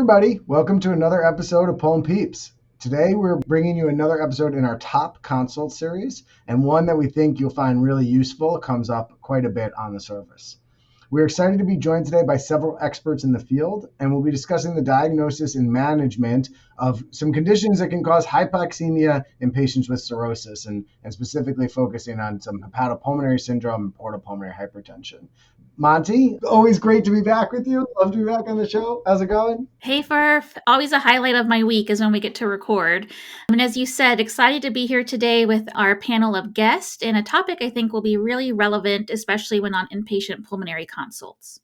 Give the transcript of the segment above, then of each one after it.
everybody. Welcome to another episode of Pulm Peeps. Today, we're bringing you another episode in our top consult series, and one that we think you'll find really useful. It comes up quite a bit on the surface. We're excited to be joined today by several experts in the field, and we'll be discussing the diagnosis and management of some conditions that can cause hypoxemia in patients with cirrhosis, and specifically focusing on some hepatopulmonary syndrome and portopulmonary hypertension. Monty, always great to be back with you. Love to be back on the show. How's it going? Hey, Furf. Always a highlight of my week is when we get to record. And as you said, excited to be here today with our panel of guests and a topic I think will be really relevant, especially when on inpatient pulmonary consults.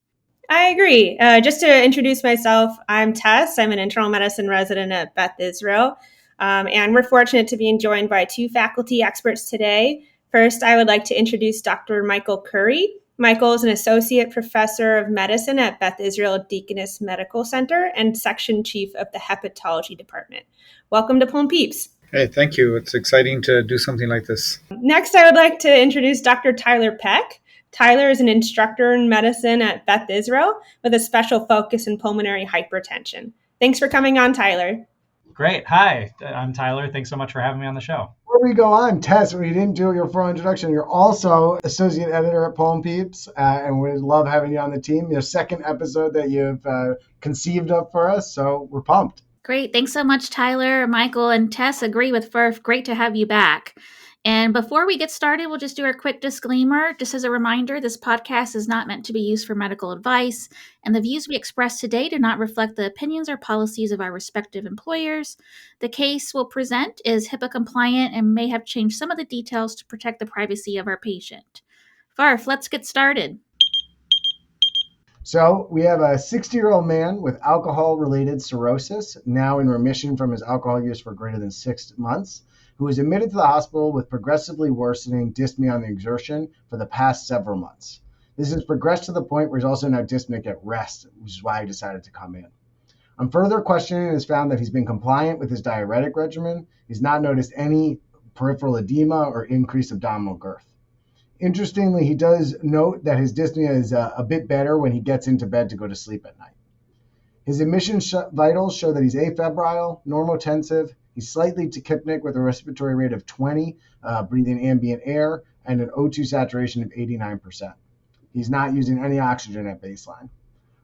I agree. Just to introduce myself, I'm Tess. I'm an internal medicine resident at Beth Israel. And we're fortunate to be joined by two faculty experts today. First, I would like to introduce Dr. Michael Curry. Michael is an associate professor of medicine at Beth Israel Deaconess Medical Center and section chief of the hepatology department. Welcome to Pulm Peeps. Hey, thank you. It's exciting to do something like this. Next, I would like to introduce Dr. Tyler Peck. Tyler is an instructor in medicine at Beth Israel with a special focus in pulmonary hypertension. Thanks for coming on, Tyler. Great. Hi, I'm Tyler. Thanks so much for having me on the show. Before we go on, Tess, we didn't do your full introduction. You're also associate editor at Pulm Peeps, and we love having you on the team. Your second episode that you've conceived of for us, so we're pumped. Great. Thanks so much, Tyler. Michael and Tess agree with Furf. Great to have you back. And before we get started, we'll just do a quick disclaimer. Just as a reminder, this podcast is not meant to be used for medical advice, and the views we express today do not reflect the opinions or policies of our respective employers. The case we'll present is HIPAA compliant and may have changed some of the details to protect the privacy of our patient. Farf, let's get started. So we have a 60-year-old man with alcohol-related cirrhosis, now in remission from his alcohol use for greater than 6 months, who was admitted to the hospital with progressively worsening dyspnea on the exertion for the past several months. This has progressed to the point where he's also now dyspneic at rest, which is why he decided to come in. On further questioning, it is found that he's been compliant with his diuretic regimen. He's not noticed any peripheral edema or increased abdominal girth. Interestingly, he does note that his dyspnea is a bit better when he gets into bed to go to sleep at night. His admission vitals show that he's afebrile, normotensive. He's slightly tachypnic with a respiratory rate of 20, breathing ambient air, and an O2 saturation of 89%. He's not using any oxygen at baseline.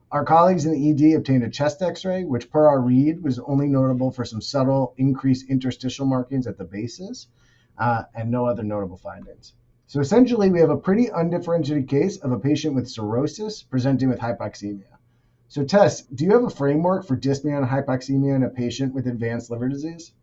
Our colleagues in the ED obtained a chest x-ray, which per our read was only notable for some subtle increased interstitial markings at the bases, and no other notable findings. So essentially, we have a pretty undifferentiated case of a patient with cirrhosis presenting with hypoxemia. So Tess, do you have a framework for dyspnea and hypoxemia in a patient with advanced liver disease?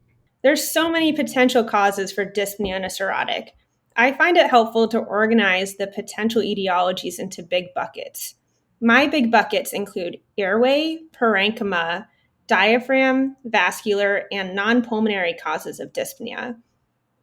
There's so many potential causes for dyspnea in a cirrhotic. I find it helpful to organize the potential etiologies into big buckets. My big buckets include airway, parenchyma, diaphragm, vascular, and non-pulmonary causes of dyspnea.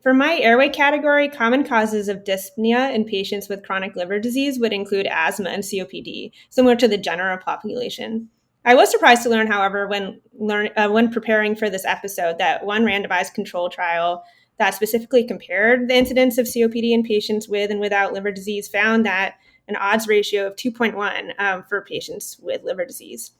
For my airway category, common causes of dyspnea in patients with chronic liver disease would include asthma and COPD, similar to the general population. I was surprised to learn, however, when preparing for this episode, that one randomized control trial that specifically compared the incidence of COPD in patients with and without liver disease found that an odds ratio of 2.1 for patients with liver disease.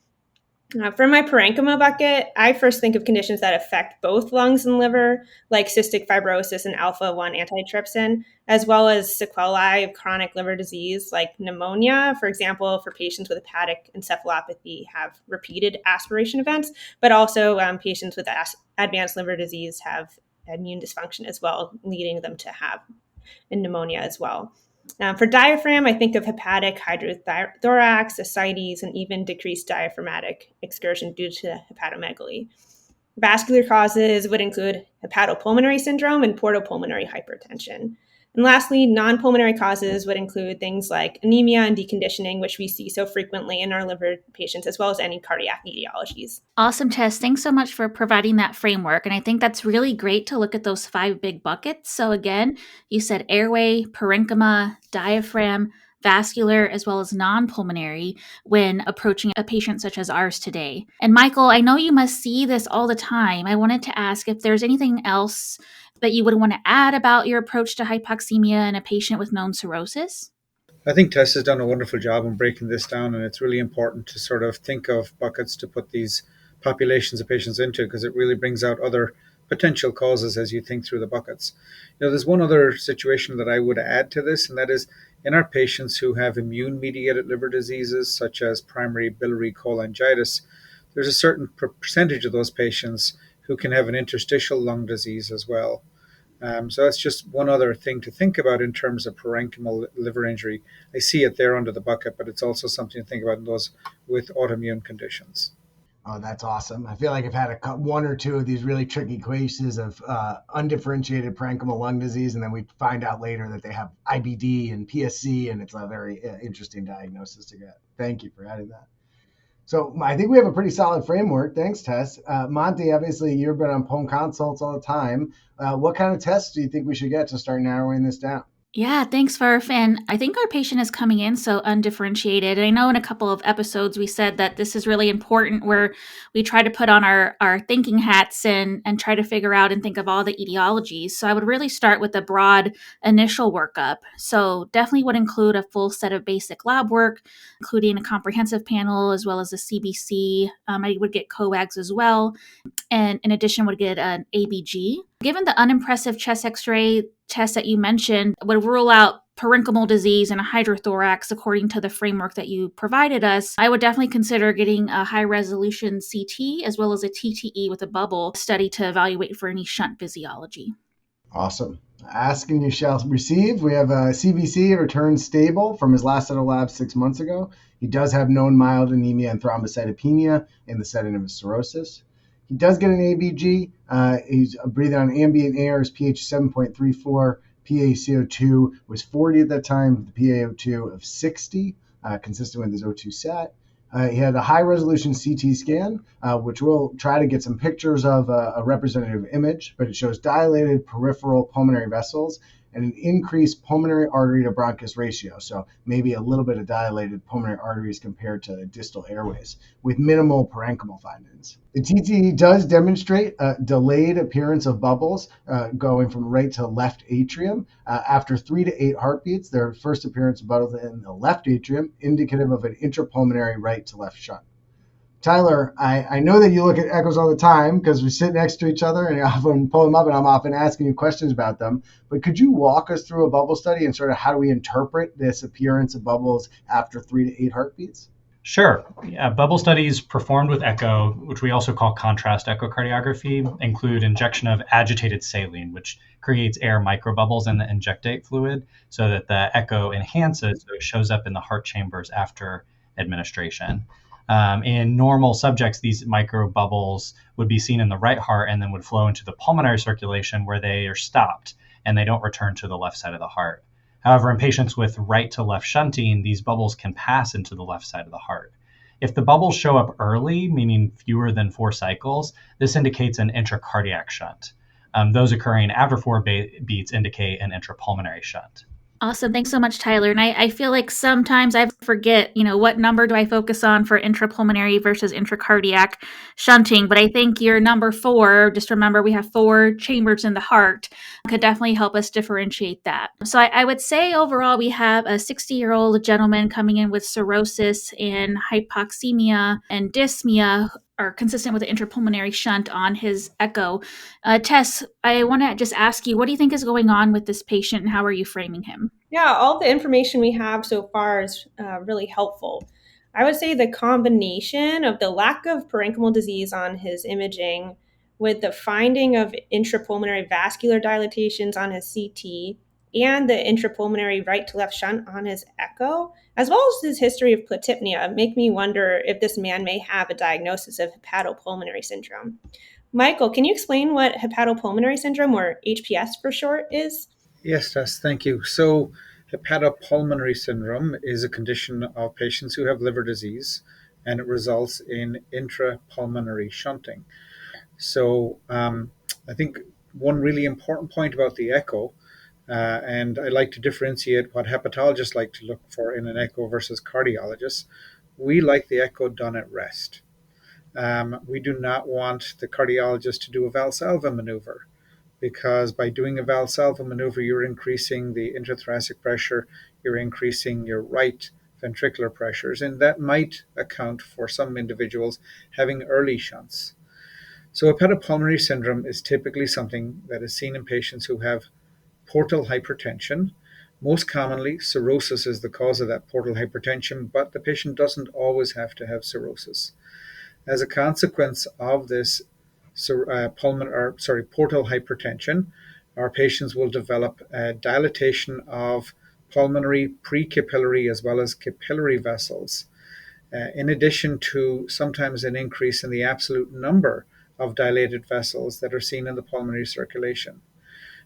For my parenchyma bucket, I first think of conditions that affect both lungs and liver, like cystic fibrosis and alpha-1 antitrypsin, as well as sequelae of chronic liver disease, like pneumonia. For example, for patients with hepatic encephalopathy have repeated aspiration events, but also patients with advanced liver disease have immune dysfunction as well, leading them to have pneumonia as well. For diaphragm, I think of hepatic hydrothorax, ascites, and even decreased diaphragmatic excursion due to hepatomegaly. Vascular causes would include hepatopulmonary syndrome and portopulmonary hypertension. And lastly, non-pulmonary causes would include things like anemia and deconditioning, which we see so frequently in our liver patients, as well as any cardiac etiologies. Awesome, Tess. Thanks so much for providing that framework. And I think that's really great to look at those 5 big buckets. So again, you said airway, parenchyma, diaphragm, vascular, as well as non-pulmonary when approaching a patient such as ours today. And Michael, I know you must see this all the time. I wanted to ask if there's anything else that you would want to add about your approach to hypoxemia in a patient with known cirrhosis? I think Tess has done a wonderful job in breaking this down, and it's really important to sort of think of buckets to put these populations of patients into, because it really brings out other potential causes as you think through the buckets. There's one other situation that I would add to this, and that is in our patients who have immune-mediated liver diseases, such as primary biliary cholangitis, there's a certain percentage of those patients who can have an interstitial lung disease as well. So that's just one other thing to think about in terms of parenchymal liver injury. I see it there under the bucket, but it's also something to think about in those with autoimmune conditions. Oh, that's awesome. I feel like I've had one or two of these really tricky cases of undifferentiated parenchymal lung disease, and then we find out later that they have IBD and PSC, and it's a very interesting diagnosis to get. Thank you for adding that. So I think we have a pretty solid framework. Thanks, Tess. Monty, obviously, you've been on phone consults all the time. What kind of tests do you think we should get to start narrowing this down? Yeah, thanks, Furf. And I think our patient is coming in so undifferentiated. I know in a couple of episodes we said that this is really important, where we try to put on our thinking hats and try to figure out and think of all the etiologies. So I would really start with a broad initial workup. So definitely would include a full set of basic lab work, including a comprehensive panel as well as a CBC. I would get coags as well. And in addition, would get an ABG. Given the unimpressive chest x-ray test that you mentioned, would rule out parenchymal disease and a hydrothorax according to the framework that you provided us, I would definitely consider getting a high-resolution CT as well as a TTE with a bubble study to evaluate for any shunt physiology. Awesome. Ask and you shall receive. We have a CBC returned stable from his last set of labs 6 months ago. He does have known mild anemia and thrombocytopenia in the setting of his cirrhosis. He does get an ABG. He's breathing on ambient air. His pH 7.34. PaCO2 was 40 at that time, the PaO2 of 60, consistent with his O2 sat. He had a high-resolution CT scan, which we'll try to get some pictures of a representative image, but it shows dilated peripheral pulmonary vessels and an increased pulmonary artery to bronchus ratio, so maybe a little bit of dilated pulmonary arteries compared to distal airways, with minimal parenchymal findings. The TTE does demonstrate a delayed appearance of bubbles going from right to left atrium. After 3 to 8 heartbeats, their first appearance of bubbles in the left atrium, indicative of an intrapulmonary right to left shunt. Tyler, I know that you look at echoes all the time because we sit next to each other and you often pull them up and I'm often asking you questions about them. But could you walk us through a bubble study and sort of how do we interpret this appearance of bubbles after 3 to 8 heartbeats? Sure. Yeah, bubble studies performed with echo, which we also call contrast echocardiography, include injection of agitated saline, which creates air microbubbles in the injectate fluid so that the echo enhances, so it shows up in the heart chambers after administration. In normal subjects, these micro bubbles would be seen in the right heart and then would flow into the pulmonary circulation where they are stopped and they don't return to the left side of the heart. However, in patients with right to left shunting, these bubbles can pass into the left side of the heart. If the bubbles show up early, meaning fewer than 4 cycles, this indicates an intracardiac shunt. Those occurring after 4 beats indicate an intrapulmonary shunt. Awesome. Thanks so much, Tyler. And I feel like sometimes I forget, what number do I focus on for intrapulmonary versus intracardiac shunting? But I think your number 4, just remember we have 4 chambers in the heart, could definitely help us differentiate that. So I would say overall we have a 60-year-old gentleman coming in with cirrhosis and hypoxemia and dyspnea are consistent with the intrapulmonary shunt on his echo. Tess, I want to just ask you, what do you think is going on with this patient and how are you framing him? Yeah, all the information we have so far is really helpful. I would say the combination of the lack of parenchymal disease on his imaging with the finding of intrapulmonary vascular dilatations on his CT and the intrapulmonary right to left shunt on his echo, as well as his history of platypnea, make me wonder if this man may have a diagnosis of hepatopulmonary syndrome. Michael, can you explain what hepatopulmonary syndrome, or HPS for short, is? Yes, Tess, thank you. So hepatopulmonary syndrome is a condition of patients who have liver disease, and it results in intrapulmonary shunting. So I think one really important point about the echo, and I like to differentiate what hepatologists like to look for in an echo versus cardiologists. We like the echo done at rest. We do not want the cardiologist to do a Valsalva maneuver, because by doing a Valsalva maneuver, you're increasing the intrathoracic pressure, you're increasing your right ventricular pressures, and that might account for some individuals having early shunts. So hepatopulmonary syndrome is typically something that is seen in patients who have portal hypertension. Most commonly, cirrhosis is the cause of that portal hypertension, but the patient doesn't always have to have cirrhosis. As a consequence of this portal hypertension, our patients will develop a dilatation of pulmonary precapillary as well as capillary vessels, in addition to sometimes an increase in the absolute number of dilated vessels that are seen in the pulmonary circulation.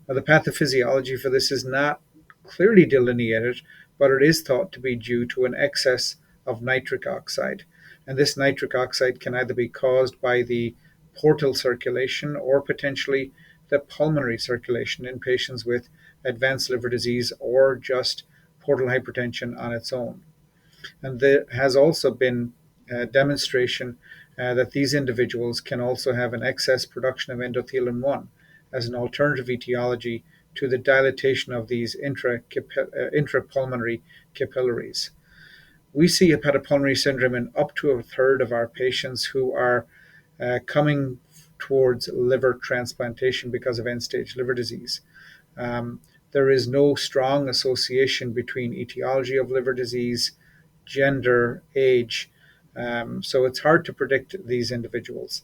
Now, the pathophysiology for this is not clearly delineated, but it is thought to be due to an excess of nitric oxide. And this nitric oxide can either be caused by the portal circulation or potentially the pulmonary circulation in patients with advanced liver disease or just portal hypertension on its own. And there has also been a demonstration that these individuals can also have an excess production of endothelin 1 as an alternative etiology to the dilatation of these intrapulmonary capillaries. We see hepatopulmonary syndrome in up to a third of our patients who are coming towards liver transplantation because of end-stage liver disease. There is no strong association between etiology of liver disease, gender, age, so it's hard to predict these individuals.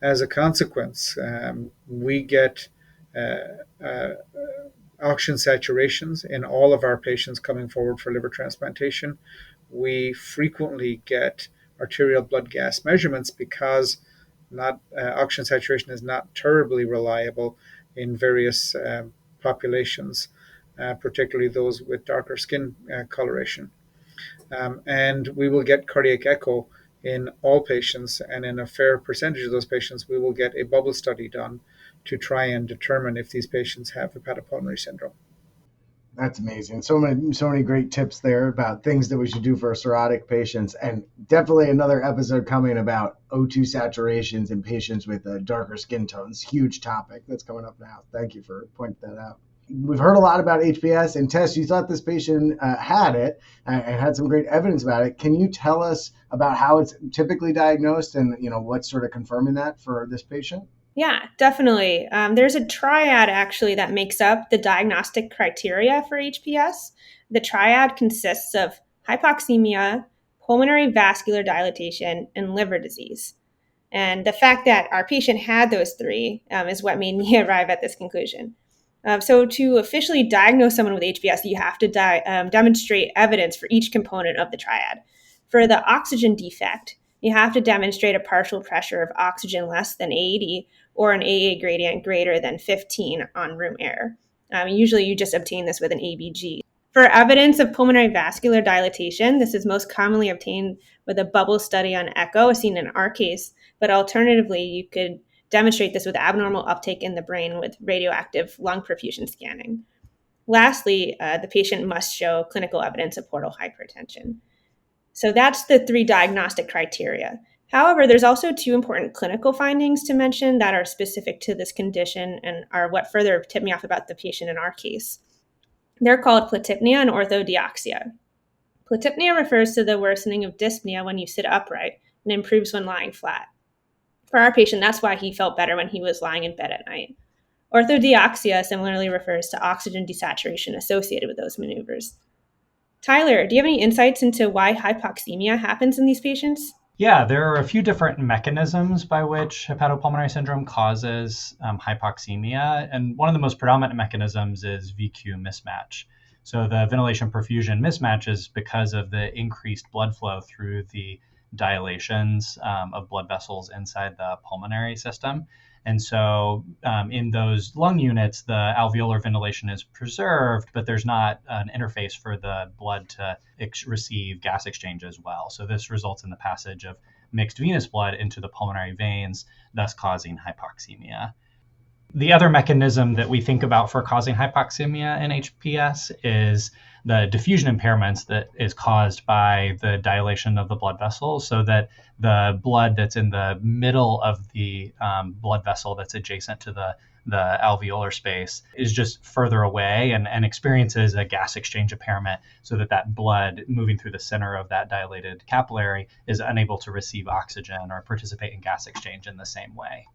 As a consequence, we get oxygen saturations in all of our patients coming forward for liver transplantation. We frequently get arterial blood gas measurements because oxygen saturation is not terribly reliable in various populations, particularly those with darker skin coloration. And we will get cardiac echo in all patients, and in a fair percentage of those patients, we will get a bubble study done to try and determine if these patients have hepatopulmonary syndrome. That's amazing. So many great tips there about things that we should do for cirrhotic patients, and definitely another episode coming about O2 saturations in patients with darker skin tones. Huge topic that's coming up now. Thank you for pointing that out. We've heard a lot about HPS, and Tess, you thought this patient had it and had some great evidence about it. Can you tell us about how it's typically diagnosed and what's sort of confirming that for this patient? Yeah, definitely. There's a triad actually that makes up the diagnostic criteria for HPS. The triad consists of hypoxemia, pulmonary vascular dilatation, and liver disease. And the fact that our patient had those three is what made me arrive at this conclusion. So to officially diagnose someone with HPS, you have to demonstrate evidence for each component of the triad. For the oxygen defect, you have to demonstrate a partial pressure of oxygen less than 80 or an AA gradient greater than 15 on room air. Usually you just obtain this with an ABG. For evidence of pulmonary vascular dilatation, this is most commonly obtained with a bubble study on echo, as seen in our case, but alternatively, you could demonstrate this with abnormal uptake in the brain with radioactive lung perfusion scanning. Lastly, the patient must show clinical evidence of portal hypertension. So that's the three diagnostic criteria. However, there's also two important clinical findings to mention that are specific to this condition and are what further tip me off about the patient in our case. They're called platypnea and orthodioxia. Platypnea refers to the worsening of dyspnea when you sit upright and improves when lying flat. For our patient, that's why he felt better when he was lying in bed at night. Orthodioxia similarly refers to oxygen desaturation associated with those maneuvers. Tyler, do you have any insights into why hypoxemia happens in these patients? Yeah, there are a few different mechanisms by which hepatopulmonary syndrome causes hypoxemia. And one of the most predominant mechanisms is VQ mismatch. So the ventilation perfusion mismatch is because of the increased blood flow through the dilations of blood vessels inside the pulmonary system. And so in those lung units, the alveolar ventilation is preserved, but there's not an interface for the blood to receive gas exchange as well. So this results in the passage of mixed venous blood into the pulmonary veins, thus causing hypoxemia. The other mechanism that we think about for causing hypoxemia in HPS is the diffusion impairments that is caused by the dilation of the blood vessels, so that the blood that's in the middle of the blood vessel that's adjacent to the alveolar space is just further away and experiences a gas exchange impairment, so that blood moving through the center of that dilated capillary is unable to receive oxygen or participate in gas exchange in the same way.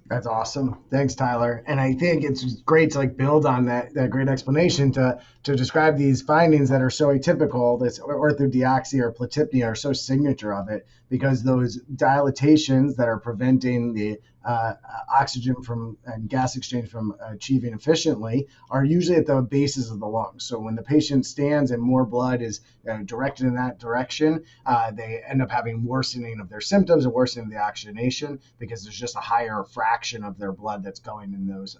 That's awesome. Thanks, Tyler. And I think it's great to build on that great explanation to describe these findings that are so atypical. This orthodeoxia or platypnea are so signature of it, because those dilatations that are preventing the oxygen from and gas exchange from achieving efficiently are usually at the bases of the lungs. So when the patient stands and more blood is directed in that direction, they end up having worsening of their symptoms and worsening of the oxygenation, because there's just a higher fraction of their blood that's going in those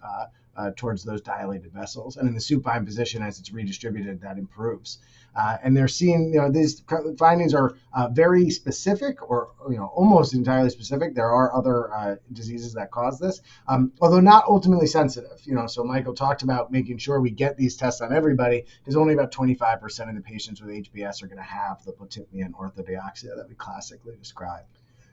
towards those dilated vessels. And in the supine position, as it's redistributed, that improves. And they're seeing, these findings are very specific, or almost entirely specific. There are other diseases that cause this, although not ultimately sensitive. So Michael talked about making sure we get these tests on everybody, because only about 25% of the patients with HPS are going to have the platypnea and orthodeoxia that we classically describe.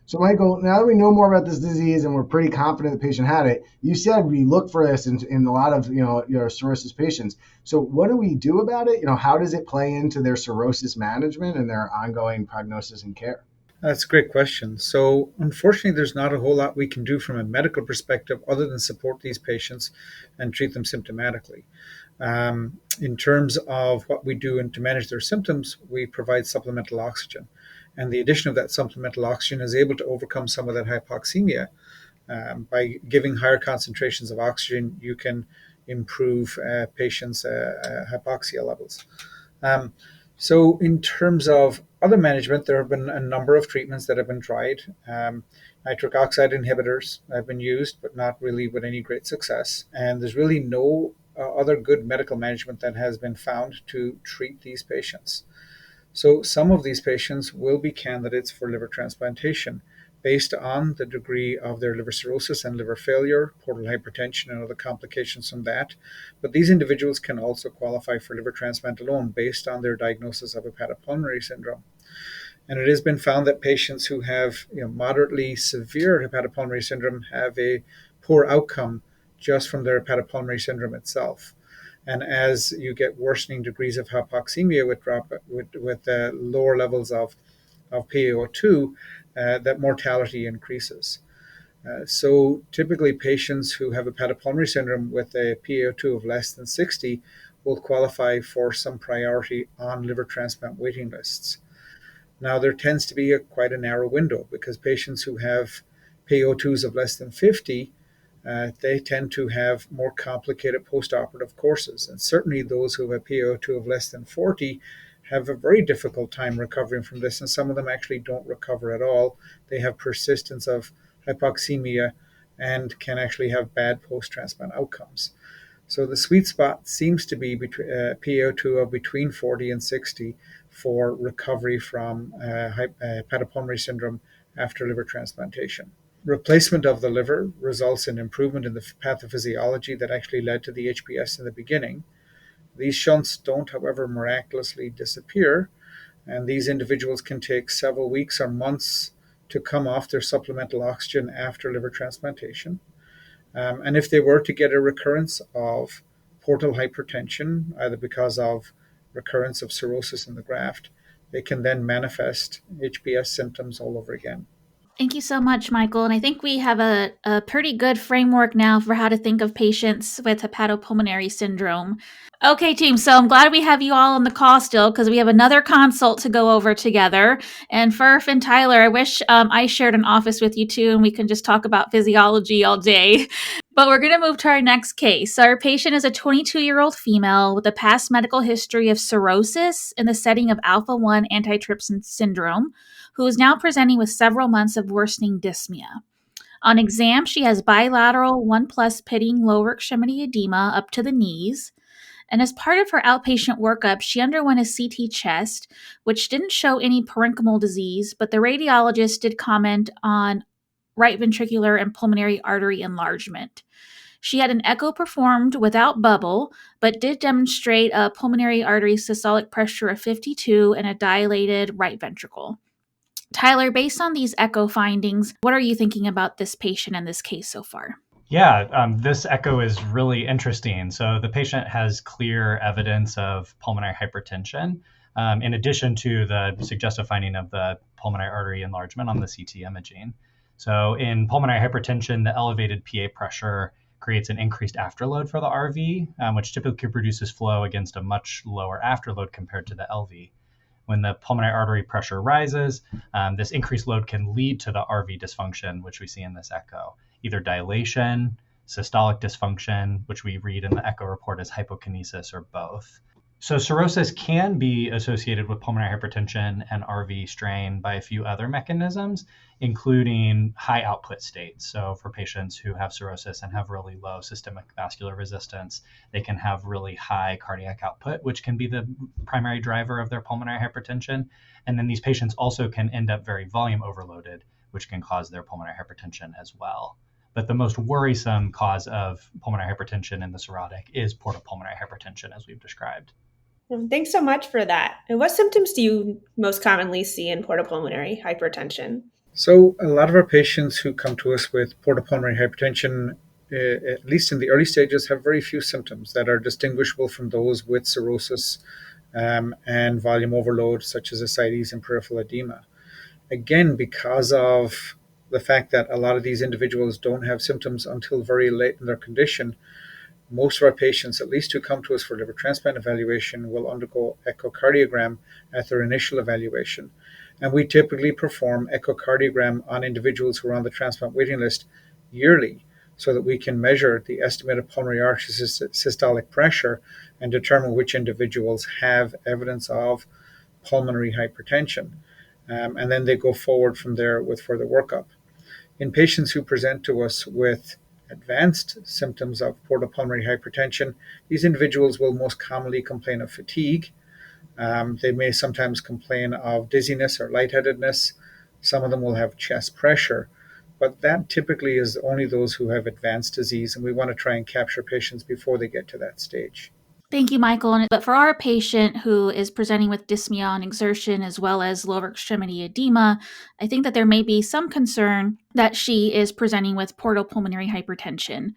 So Michael, now that we know more about this disease and we're pretty confident the patient had it, you said we look for this in a lot of your cirrhosis patients. So what do we do about it? How does it play into their cirrhosis management and their ongoing prognosis and care? That's a great question. So unfortunately, there's not a whole lot we can do from a medical perspective other than support these patients and treat them symptomatically. In terms of what we do and to manage their symptoms, we provide supplemental oxygen. And the addition of that supplemental oxygen is able to overcome some of that hypoxemia. By giving higher concentrations of oxygen, you can improve patients' hypoxia levels. So in terms of other management, there have been a number of treatments that have been tried. Nitric oxide inhibitors have been used, but not really with any great success. And there's really no other good medical management that has been found to treat these patients. So some of these patients will be candidates for liver transplantation based on the degree of their liver cirrhosis and liver failure, portal hypertension, and other complications from that. But these individuals can also qualify for liver transplant alone based on their diagnosis of hepatopulmonary syndrome. And it has been found that patients who have moderately severe hepatopulmonary syndrome have a poor outcome just from their hepatopulmonary syndrome itself. And as you get worsening degrees of hypoxemia with lower levels of PaO2, that mortality increases. So typically patients who have hepatopulmonary syndrome with a PaO2 of less than 60 will qualify for some priority on liver transplant waiting lists. Now there tends to be quite a narrow window, because patients who have PaO2s of less than 50, they tend to have more complicated postoperative courses. And certainly those who have a PaO2 of less than 40 have a very difficult time recovering from this, and some of them actually don't recover at all. They have persistence of hypoxemia and can actually have bad post-transplant outcomes. So the sweet spot seems to be between PaO2 of between 40 and 60 for recovery from hepatopulmonary syndrome after liver transplantation. Replacement of the liver results in improvement in the pathophysiology that actually led to the HPS in the beginning. These shunts don't, however, miraculously disappear, and these individuals can take several weeks or months to come off their supplemental oxygen after liver transplantation. And if they were to get a recurrence of portal hypertension, either because of recurrence of cirrhosis in the graft, they can then manifest HPS symptoms all over again. Thank you so much, Michael. And I think we have a pretty good framework now for how to think of patients with hepatopulmonary syndrome. Okay, team. So I'm glad we have you all on the call still, because we have another consult to go over together. And Furf and Tyler, I wish I shared an office with you too, and we can just talk about physiology all day. But we're going to move to our next case. So our patient is a 22-year-old female with a past medical history of cirrhosis in the setting of alpha-1 antitrypsin syndrome, who is now presenting with several months of worsening dyspnea. On exam, she has bilateral 1+ pitting lower extremity edema up to the knees. And as part of her outpatient workup, she underwent a CT chest, which didn't show any parenchymal disease, but the radiologist did comment on right ventricular and pulmonary artery enlargement. She had an echo performed without bubble, but did demonstrate a pulmonary artery systolic pressure of 52 and a dilated right ventricle. Tyler, based on these echo findings, what are you thinking about this patient and this case so far? Yeah, this echo is really interesting. So the patient has clear evidence of pulmonary hypertension, in addition to the suggestive finding of the pulmonary artery enlargement on the CT imaging. So in pulmonary hypertension, the elevated PA pressure creates an increased afterload for the RV, which typically produces flow against a much lower afterload compared to the LV. When the pulmonary artery pressure rises, this increased load can lead to the RV dysfunction, which we see in this echo, either dilation, systolic dysfunction, which we read in the echo report as hypokinesis, or both. So cirrhosis can be associated with pulmonary hypertension and RV strain by a few other mechanisms, including high output states. So for patients who have cirrhosis and have really low systemic vascular resistance, they can have really high cardiac output, which can be the primary driver of their pulmonary hypertension. And then these patients also can end up very volume overloaded, which can cause their pulmonary hypertension as well. But the most worrisome cause of pulmonary hypertension in the cirrhotic is portopulmonary hypertension, as we've described. Thanks so much for that. And what symptoms do you most commonly see in portopulmonary hypertension? So a lot of our patients who come to us with portopulmonary hypertension, at least in the early stages, have very few symptoms that are distinguishable from those with cirrhosis and volume overload, such as ascites and peripheral edema. Again, because of the fact that a lot of these individuals don't have symptoms until very late in their condition, most of our patients, at least who come to us for liver transplant evaluation, will undergo echocardiogram at their initial evaluation. And we typically perform echocardiogram on individuals who are on the transplant waiting list yearly, so that we can measure the estimated pulmonary artery systolic pressure and determine which individuals have evidence of pulmonary hypertension. And then they go forward from there with further workup. In patients who present to us with advanced symptoms of portopulmonary hypertension, these individuals will most commonly complain of fatigue. They may sometimes complain of dizziness or lightheadedness. Some of them will have chest pressure, but that typically is only those who have advanced disease, and we want to try and capture patients before they get to that stage. Thank you, Michael. But for our patient who is presenting with dyspnea on exertion as well as lower extremity edema, I think that there may be some concern that she is presenting with portopulmonary hypertension.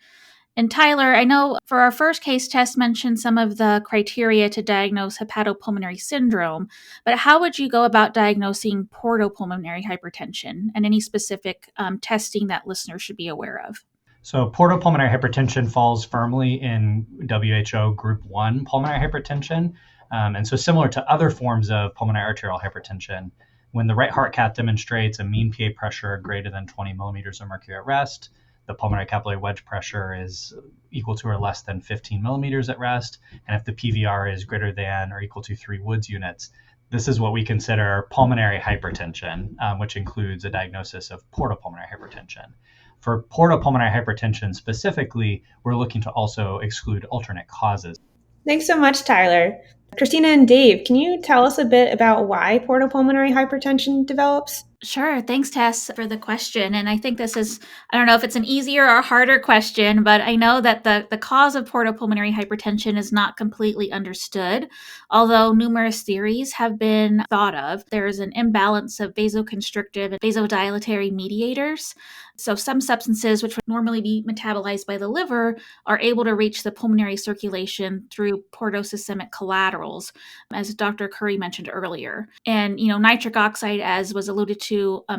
And Tyler, I know for our first case, Tess mentioned some of the criteria to diagnose hepatopulmonary syndrome, but how would you go about diagnosing portopulmonary hypertension and any specific testing that listeners should be aware of? So portopulmonary hypertension falls firmly in WHO Group 1 pulmonary hypertension. And so similar to other forms of pulmonary arterial hypertension, when the right heart cath demonstrates a mean PA pressure greater than 20 millimeters of mercury at rest, the pulmonary capillary wedge pressure is equal to or less than 15 millimeters at rest, and if the PVR is greater than or equal to 3 Woods units, this is what we consider pulmonary hypertension, which includes a diagnosis of portopulmonary hypertension. For portopulmonary hypertension specifically, we're looking to also exclude alternate causes. Thanks so much, Tyler. Christina and Dave, can you tell us a bit about why portopulmonary hypertension develops? Sure. Thanks, Tess, for the question. And I think this is, I don't know if it's an easier or harder question, but I know that the cause of portopulmonary hypertension is not completely understood, although numerous theories have been thought of. There is an imbalance of vasoconstrictive and vasodilatory mediators. So some substances which would normally be metabolized by the liver are able to reach the pulmonary circulation through portosystemic collaterals, as Dr. Curry mentioned earlier. And, nitric oxide, as was alluded to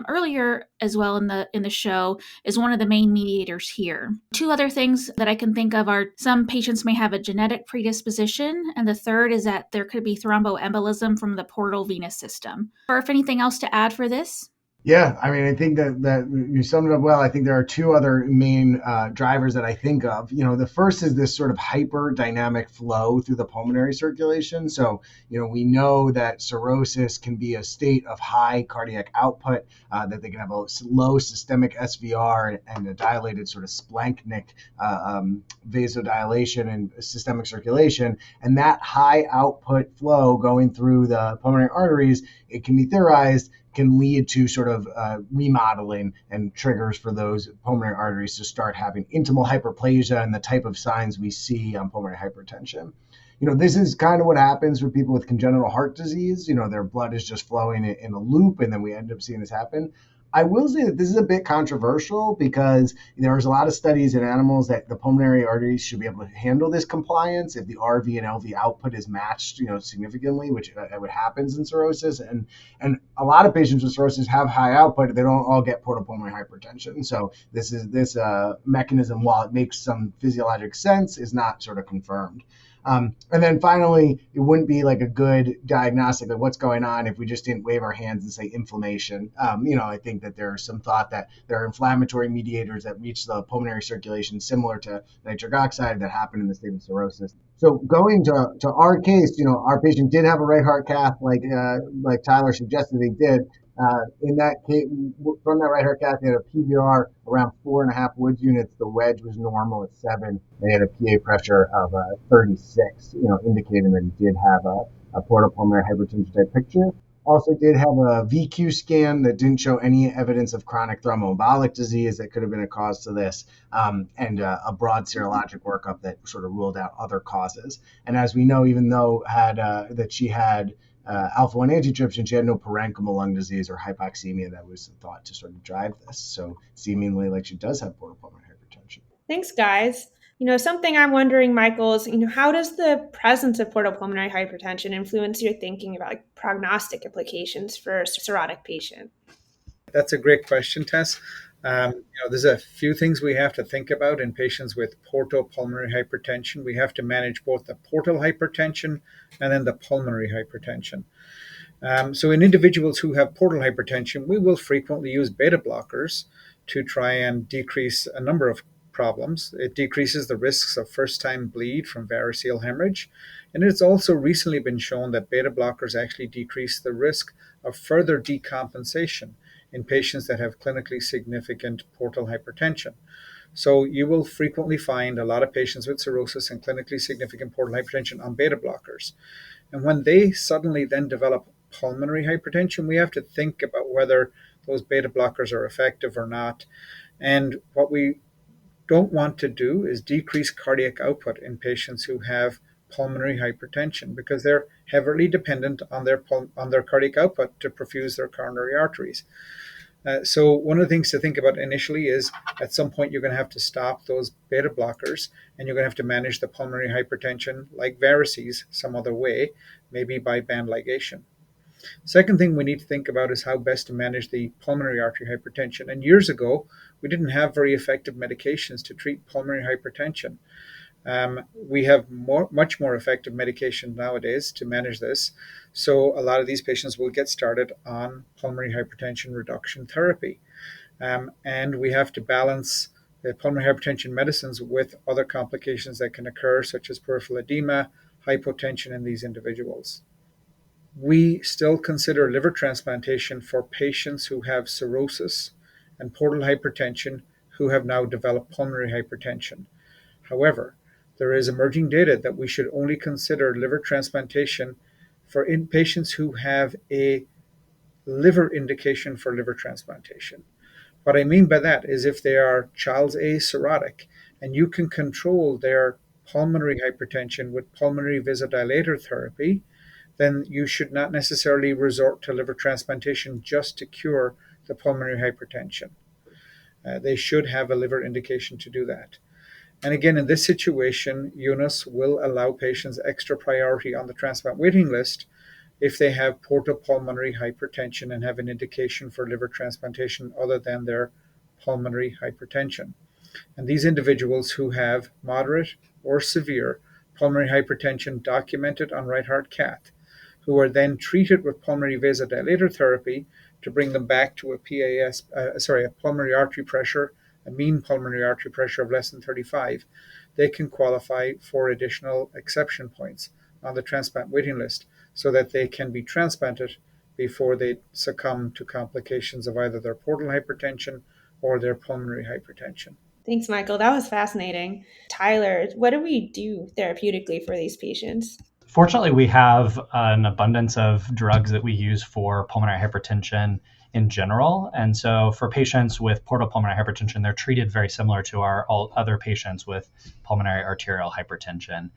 earlier as well in the show, is one of the main mediators here. Two other things that I can think of are some patients may have a genetic predisposition, and the third is that there could be thromboembolism from the portal venous system. Or if anything else to add for this? Yeah, I mean, I think that you summed it up well. I think there are two other main drivers that I think of. The first is this sort of hyperdynamic flow through the pulmonary circulation. So, we know that cirrhosis can be a state of high cardiac output, that they can have a low systemic SVR and a dilated sort of splanchnic vasodilation and systemic circulation. And that high output flow going through the pulmonary arteries, it can be theorized, can lead to sort of remodeling and triggers for those pulmonary arteries to start having intimal hyperplasia and the type of signs we see on pulmonary hypertension. This is kind of what happens with people with congenital heart disease. Their blood is just flowing in a loop, and then we end up seeing this happen. I will say that this is a bit controversial because there's a lot of studies in animals that the pulmonary arteries should be able to handle this compliance if the RV and LV output is matched, significantly, which what happens in cirrhosis. And a lot of patients with cirrhosis have high output. They don't all get portopulmonary hypertension. So this mechanism, while it makes some physiologic sense, is not sort of confirmed. And then finally, it wouldn't be like a good diagnostic of what's going on if we just didn't wave our hands and say inflammation. I think that there's some thought that there are inflammatory mediators that reach the pulmonary circulation similar to nitric oxide that happen in the state of cirrhosis. So going to our case, our patient did have a right heart cath, like Tyler suggested he did. In that case, from that right heart cath, they had a PVR around 4.5 Wood units. The wedge was normal at 7. They had a PA pressure of 36, indicating that he did have a portopulmonary hypertension type picture. Also did have a VQ scan that didn't show any evidence of chronic thromboembolic disease that could have been a cause to this, and a broad serologic workup that sort of ruled out other causes. And as we know, even though that she had alpha-1 antitrypsin, she had no parenchymal lung disease or hypoxemia that was thought to sort of drive this. So seemingly like she does have portopulmonary hypertension. Thanks, guys. Something I'm wondering, Michael, is, how does the presence of portopulmonary hypertension influence your thinking about prognostic implications for a cirrhotic patient? That's a great question, Tess. There's a few things we have to think about in patients with portopulmonary hypertension. We have to manage both the portal hypertension and then the pulmonary hypertension. So in individuals who have portal hypertension, we will frequently use beta blockers to try and decrease a number of problems. It decreases the risks of first-time bleed from variceal hemorrhage. And it's also recently been shown that beta blockers actually decrease the risk of further decompensation in patients that have clinically significant portal hypertension. So you will frequently find a lot of patients with cirrhosis and clinically significant portal hypertension on beta blockers. And when they suddenly then develop pulmonary hypertension, we have to think about whether those beta blockers are effective or not. And what we don't want to do is decrease cardiac output in patients who have pulmonary hypertension because they're heavily dependent on their cardiac output to perfuse their coronary arteries. So one of the things to think about initially is at some point you're going to have to stop those beta blockers and you're going to have to manage the pulmonary hypertension like varices some other way, maybe by band ligation. Second thing we need to think about is how best to manage the pulmonary artery hypertension. And years ago, we didn't have very effective medications to treat pulmonary hypertension. We have much more effective medication nowadays to manage this. So a lot of these patients will get started on pulmonary hypertension reduction therapy. And we have to balance the pulmonary hypertension medicines with other complications that can occur, such as peripheral edema, hypotension in these individuals. We still consider liver transplantation for patients who have cirrhosis and portal hypertension who have now developed pulmonary hypertension. However, there is emerging data that we should only consider liver transplantation for in patients who have a liver indication for liver transplantation. What I mean by that is if they are Child's A cirrhotic and you can control their pulmonary hypertension with pulmonary vasodilator therapy, then you should not necessarily resort to liver transplantation just to cure the pulmonary hypertension. They should have a liver indication to do that. And again, in this situation, UNOS will allow patients extra priority on the transplant waiting list if they have portopulmonary hypertension and have an indication for liver transplantation other than their pulmonary hypertension. And these individuals who have moderate or severe pulmonary hypertension documented on right heart cath, who are then treated with pulmonary vasodilator therapy to bring them back to a pulmonary artery pressure, a mean pulmonary artery pressure of less than 35, they can qualify for additional exception points on the transplant waiting list so that they can be transplanted before they succumb to complications of either their portal hypertension or their pulmonary hypertension. Thanks, Michael. That was fascinating. Tyler, what do we do therapeutically for these patients? Fortunately, we have an abundance of drugs that we use for pulmonary hypertension in general. And so for patients with portopulmonary hypertension, they're treated very similar to all other patients with pulmonary arterial hypertension.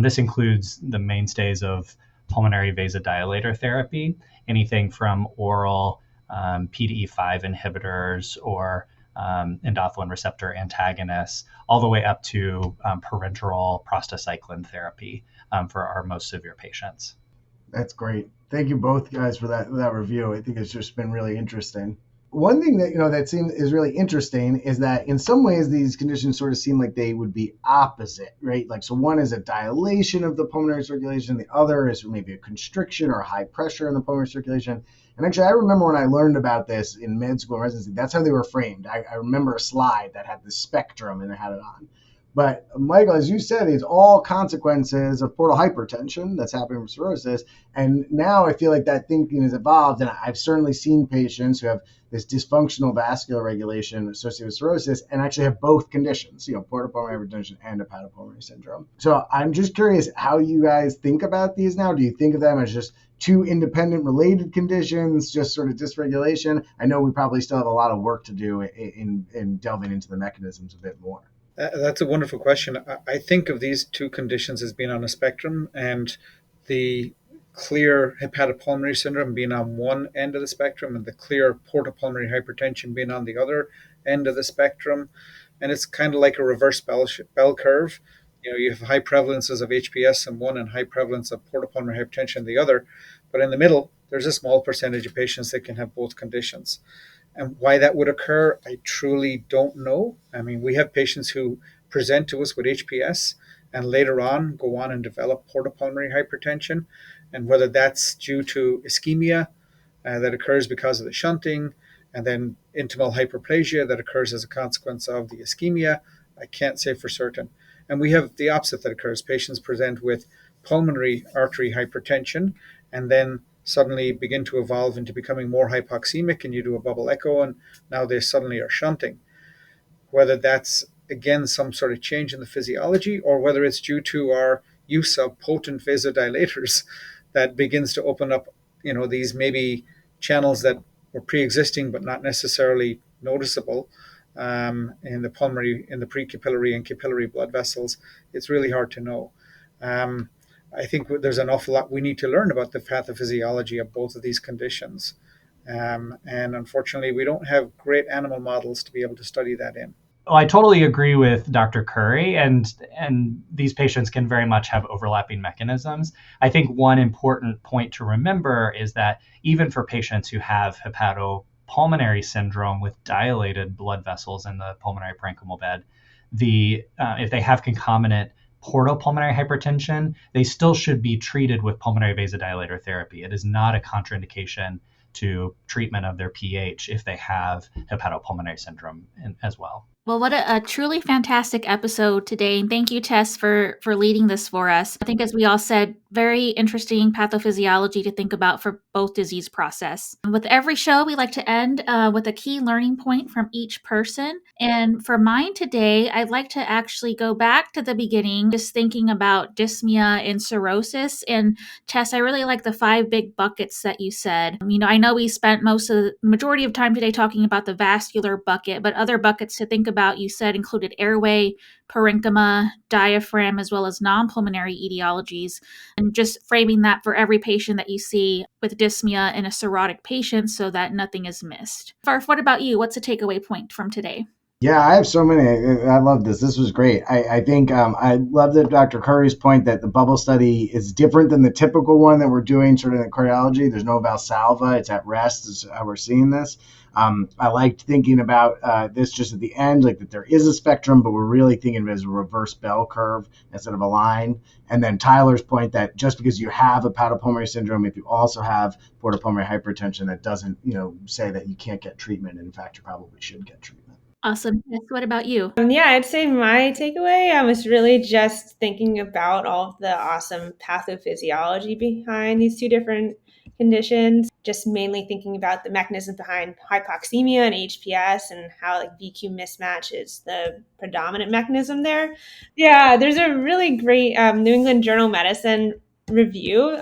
This includes the mainstays of pulmonary vasodilator therapy, anything from oral PDE5 inhibitors or endothelin receptor antagonists, all the way up to parenteral prostacyclin therapy for our most severe patients. That's great. Thank you both guys for that review. I think it's just been really interesting. One thing that that seems is really interesting is that in some ways these conditions sort of seem like they would be opposite, right? Like, so one is a dilation of the pulmonary circulation, the other is maybe a constriction or high pressure in the pulmonary circulation. And actually, I remember when I learned about this in med school and residency, that's how they were framed. I remember a slide that had the spectrum and it had it on. But Michael, as you said, it's all consequences of portal hypertension that's happening from cirrhosis. And now I feel like that thinking has evolved. And I've certainly seen patients who have this dysfunctional vascular regulation associated with cirrhosis and actually have both conditions, portopulmonary hypertension and hepatopulmonary syndrome. So I'm just curious how you guys think about these now. Do you think of them as just two independent related conditions, just sort of dysregulation? I know we probably still have a lot of work to do in delving into the mechanisms a bit more. That's a wonderful question. I think of these two conditions as being on a spectrum, and the clear hepatopulmonary syndrome being on one end of the spectrum and the clear portopulmonary hypertension being on the other end of the spectrum. And it's kind of like a reverse bell curve. You have high prevalences of HPS in one and high prevalence of portopulmonary hypertension in the other. But in the middle, there's a small percentage of patients that can have both conditions. And why that would occur, I truly don't know. I mean, we have patients who present to us with HPS and later on go on and develop portopulmonary hypertension. And whether that's due to ischemia that occurs because of the shunting, and then intimal hyperplasia that occurs as a consequence of the ischemia, I can't say for certain. And we have the opposite that occurs. Patients present with pulmonary artery hypertension and then suddenly begin to evolve into becoming more hypoxemic, and you do a bubble echo and now they suddenly are shunting. Whether that's, again, some sort of change in the physiology or whether it's due to our use of potent vasodilators that begins to open up, these maybe channels that were pre-existing but not necessarily noticeable in the precapillary and capillary blood vessels, it's really hard to know. I think there's an awful lot we need to learn about the pathophysiology of both of these conditions. And unfortunately, we don't have great animal models to be able to study that in. Well, I totally agree with Dr. Curry, and these patients can very much have overlapping mechanisms. I think one important point to remember is that even for patients who have hepatopulmonary syndrome with dilated blood vessels in the pulmonary parenchymal bed, if they have concomitant portopulmonary hypertension, they still should be treated with pulmonary vasodilator therapy. It is not a contraindication to treatment of their PH if they have hepatopulmonary syndrome as well. Well, what a truly fantastic episode today. And thank you, Tess, for leading this for us. I think, as we all said, very interesting pathophysiology to think about for both disease process. With every show, we like to end with a key learning point from each person. And for mine today, I'd like to actually go back to the beginning, just thinking about dyspnea and cirrhosis. And Tess, I really like the 5 big buckets that you said. I know we spent the majority of time today talking about the vascular bucket, but other buckets to think about, you said, included airway, parenchyma, diaphragm, as well as non-pulmonary etiologies, and just framing that for every patient that you see with dyspnea in a cirrhotic patient so that nothing is missed. Farf, what about you? What's a takeaway point from today? Yeah, I have so many. I love this. This was great. I think I love that Dr. Curry's point that the bubble study is different than the typical one that we're doing sort of in cardiology. There's no Valsalva. It's at rest is how we're seeing this. I liked thinking about this just at the end, like that there is a spectrum, but we're really thinking of it as a reverse bell curve instead of a line. And then Tyler's point that just because you have hepatopulmonary syndrome, if you also have portopulmonary hypertension, that doesn't, say that you can't get treatment. And in fact, you probably should get treatment. Awesome. What about you? Yeah, I'd say my takeaway, I was really just thinking about all of the awesome pathophysiology behind these two different conditions, just mainly thinking about the mechanisms behind hypoxemia and HPS and how VQ mismatch is the predominant mechanism there. Yeah, there's a really great New England Journal of Medicine review.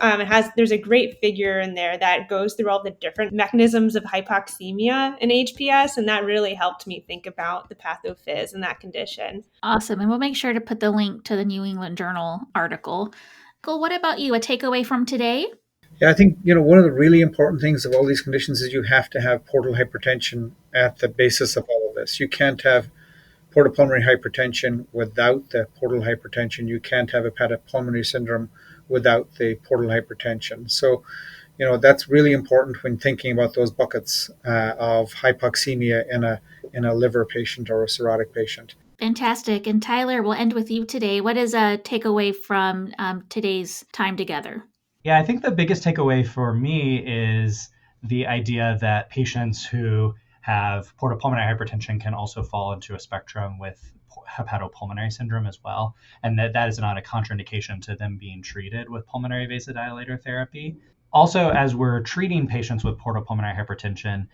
There's a great figure in there that goes through all the different mechanisms of hypoxemia in HPS, and that really helped me think about the pathophys in that condition. Awesome. And we'll make sure to put the link to the New England Journal article. Cool. What about you? A takeaway from today? Yeah, I think, one of the really important things of all these conditions is you have to have portal hypertension at the basis of all of this. You can't have portopulmonary hypertension without the portal hypertension. You can't have hepatopulmonary syndrome without the portal hypertension. So, that's really important when thinking about those buckets of hypoxemia in a liver patient or a cirrhotic patient. Fantastic. And Tyler, we'll end with you today. What is a takeaway from today's time together? Yeah, I think the biggest takeaway for me is the idea that patients who have portopulmonary hypertension can also fall into a spectrum with hepatopulmonary syndrome as well, and that is not a contraindication to them being treated with pulmonary vasodilator therapy. Also, as we're treating patients with portopulmonary hypertension,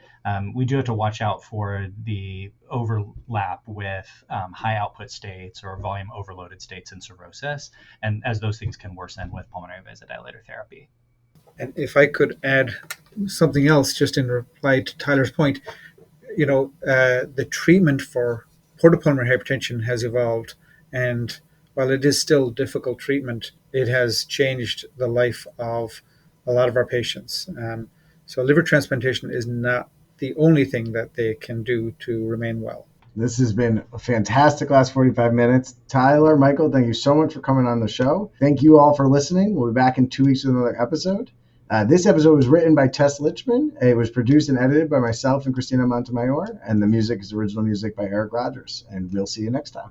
we do have to watch out for the overlap with high output states or volume overloaded states in cirrhosis, and as those things can worsen with pulmonary vasodilator therapy. And if I could add something else, just in reply to Tyler's point, the treatment for portopulmonary hypertension has evolved, and while it is still difficult treatment, it has changed the life of a lot of our patients. So liver transplantation is not the only thing that they can do to remain well. This has been a fantastic last 45 minutes. Tyler, Michael, thank you so much for coming on the show. Thank you all for listening. We'll be back in 2 weeks with another episode. This episode was written by Tess Lichman. It was produced and edited by myself and Christina Montemayor, and the music is original music by Eric Rogers. And we'll see you next time.